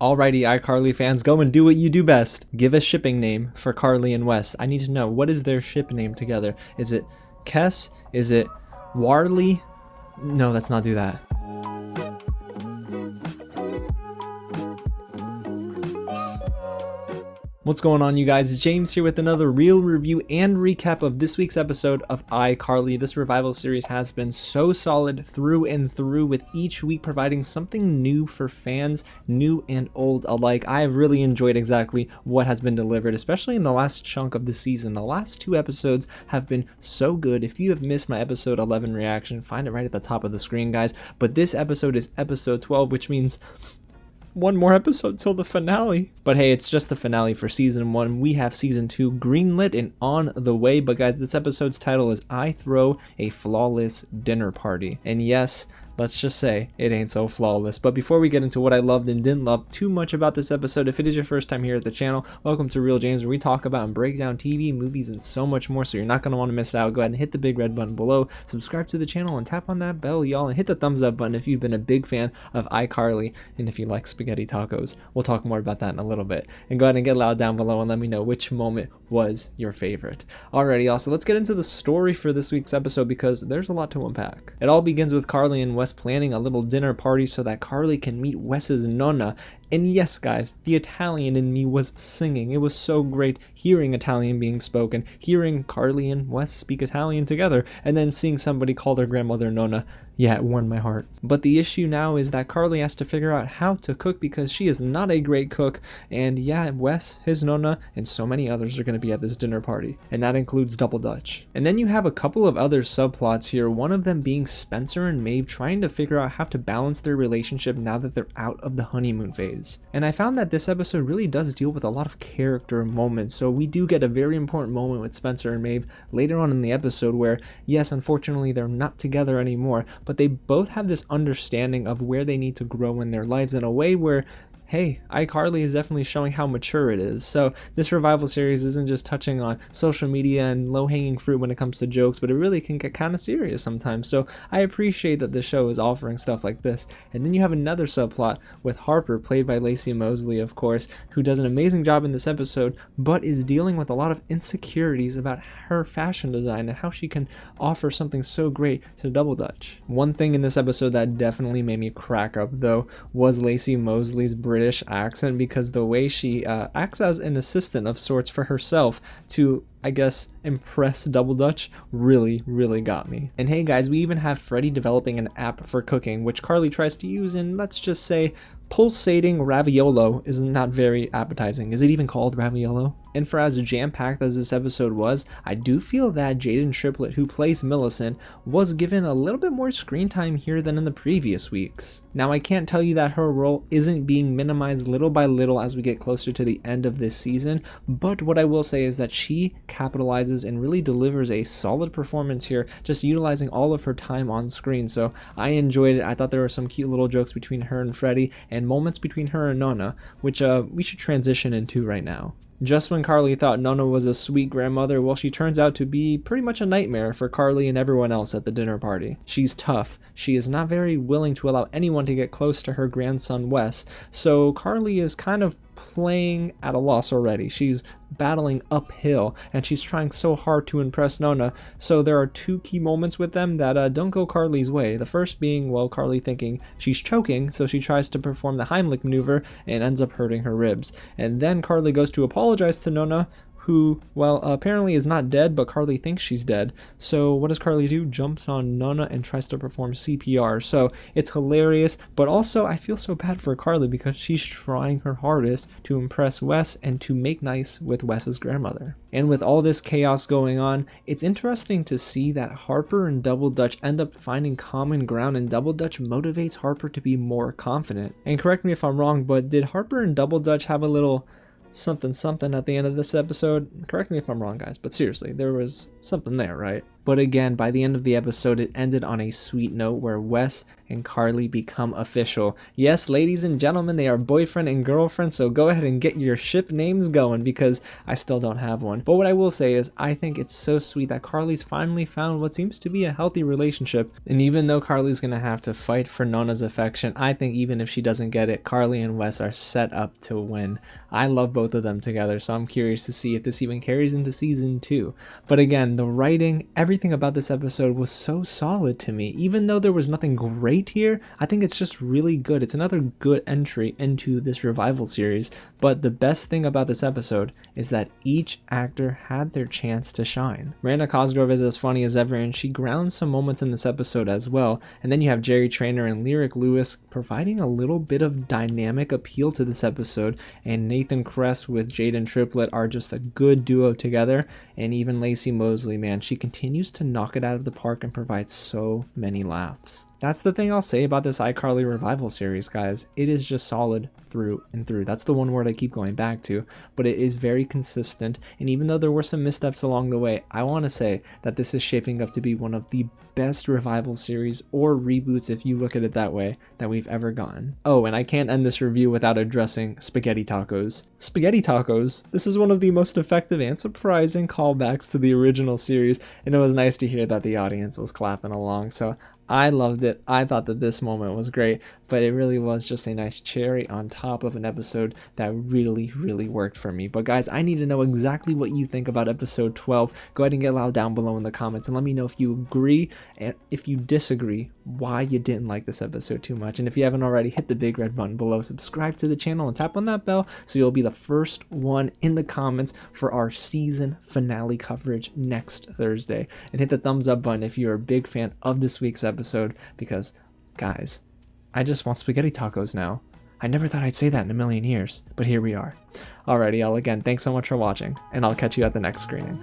Alrighty, iCarly fans, go and do what you do best. Give a shipping name for Carly and Wes. I need to know, what is their ship name together? Is it Kress? Is it Warley? No, let's not do that. What's going on, you guys? James here with another real review and recap of this week's episode of iCarly. This revival series has been so solid through and through, with each week providing something new for fans, new and old alike. I have really enjoyed exactly what has been delivered, especially in the last chunk of the season. The last two episodes have been so good. If you have missed my episode 11 reaction, find it right at the top of the screen, guys. But this episode is episode 12, which means one more episode till the finale. But hey, it's just the finale for season 1. We have season 2 greenlit and on the way. But guys, this episode's title is iThrow, a Flawless Dinner Party. And yes, let's just say it ain't so flawless. But before we get into what I loved and didn't love too much about this episode, if it is your first time here at the channel, welcome to Real James, where we talk about and break down TV, movies, and so much more. So you're not going to want to miss out. Go ahead and hit the big red button below, subscribe to the channel, and tap on that bell, y'all, and hit the thumbs up button if you've been a big fan of iCarly and if you like spaghetti tacos. We'll talk more about that in a little bit. And go ahead and get loud down below and let me know which moment was your favorite. Alrighty, y'all, so let's get into the story for this week's episode, because there's a lot to unpack. It all begins with Carly and Wes planning a little dinner party so that Carly can meet Wes's nonna. And yes, guys, the Italian in me was singing. It was so great hearing Italian being spoken, hearing Carly and Wes speak Italian together, and then seeing somebody call their grandmother nonna. Yeah, it warmed my heart. But the issue now is that Carly has to figure out how to cook, because she is not a great cook. And yeah, Wes, his nonna, and so many others are going to be at this dinner party. And that includes Double Dutch. And then you have a couple of other subplots here, one of them being Spencer and Maeve trying to figure out how to balance their relationship now that they're out of the honeymoon phase. And I found that this episode really does deal with a lot of character moments. So we do get a very important moment with Spencer and Maeve later on in the episode where, yes, unfortunately they're not together anymore, but they both have this understanding of where they need to grow in their lives in a way where, hey, iCarly is definitely showing how mature it is. So this revival series isn't just touching on social media and low-hanging fruit when it comes to jokes, but it really can get kind of serious sometimes. So I appreciate that the show is offering stuff like this. And then you have another subplot with Harper, played by Laci Mosley, of course, who does an amazing job in this episode, but is dealing with a lot of insecurities about her fashion design and how she can offer something so great to Double Dutch. One thing in this episode that definitely made me crack up, though, was Laci Mosley's British accent, because the way she acts as an assistant of sorts for herself to, I guess, impress Double Dutch really got me. And hey guys, we even have Freddie developing an app for cooking, which Carly tries to use, and let's just say pulsating raviolo is not very appetizing. Is it even called raviolo? And for as jam-packed as this episode was, I do feel that Jaidyn Triplett, who plays Millicent, was given a little bit more screen time here than in the previous weeks. Now, I can't tell you that her role isn't being minimized little by little as we get closer to the end of this season, but what I will say is that she capitalizes and really delivers a solid performance here, just utilizing all of her time on screen. So I enjoyed it. I thought there were some cute little jokes between her and Freddie, and moments between her and Nonna, which we should transition into right now. Just when Carly thought Nonna was a sweet grandmother, well, she turns out to be pretty much a nightmare for Carly and everyone else at the dinner party. She's tough. She is not very willing to allow anyone to get close to her grandson Wes, so Carly is kind of playing at a loss already. She's battling uphill, and she's trying so hard to impress Nonna. So there are two key moments with them that don't go Carly's way. The first being, well, Carly thinking she's choking, so she tries to perform the Heimlich maneuver and ends up hurting her ribs. And then Carly goes to apologize to Nonna, who, well, apparently is not dead, but Carly thinks she's dead. So what does Carly do? Jumps on Nonna and tries to perform CPR. So it's hilarious, but also I feel so bad for Carly because she's trying her hardest to impress Wes and to make nice with Wes's grandmother. And with all this chaos going on, it's interesting to see that Harper and Double Dutch end up finding common ground, and Double Dutch motivates Harper to be more confident. And correct me if I'm wrong, but did Harper and Double Dutch have a little something something at the end of this episode. Correct me if I'm wrong, guys, but seriously, there was something there, right? But again, by the end of the episode, it ended on a sweet note where Wes and Carly become official. Yes, ladies and gentlemen, they are boyfriend and girlfriend, so go ahead and get your ship names going because I still don't have one. But what I will say is I think it's so sweet that Carly's finally found what seems to be a healthy relationship. And even though Carly's going to have to fight for Nona's affection, I think even if she doesn't get it, Carly and Wes are set up to win. I love both of them together, so I'm curious to see if this even carries into season 2. But again, the writing, everything about this episode was so solid to me. Even though there was nothing great here, I think it's just really good. It's another good entry into this revival series. But the best thing about this episode is that each actor had their chance to shine. Miranda Cosgrove is as funny as ever, and she grounds some moments in this episode as well. And then you have Jerry Trainor and Lyric Lewis providing a little bit of dynamic appeal to this episode, and Nathan Kress with Jaidyn Triplett are just a good duo together. And even Laci Mosley, man, she continues to knock it out of the park and provide so many laughs. That's the thing I'll say about this iCarly revival series, guys. It is just solid through and through. That's the one word I keep going back to, but it is very consistent. And even though there were some missteps along the way, I want to say that this is shaping up to be one of the best revival series, or reboots if you look at it that way, that we've ever gotten. Oh, and I can't end this review without addressing spaghetti tacos. Spaghetti tacos, this is one of the most effective and surprising callbacks to the original series, and it was nice to hear that the audience was clapping along, so I loved it. I thought that this moment was great, but it really was just a nice cherry on top of an episode that really, really worked for me. But guys, I need to know exactly what you think about episode 12. Go ahead and get loud down below in the comments and let me know if you agree, and if you disagree, why you didn't like this episode too much. And if you haven't already, hit the big red button below, subscribe to the channel, and tap on that bell so you'll be the first one in the comments for our season finale coverage next Thursday. And hit the thumbs up button if you're a big fan of this week's episode, because guys, I just want spaghetti tacos now. I never thought I'd say that in a million years, but here we are. Alrighty, y'all, again, thanks so much for watching, and I'll catch you at the next screening.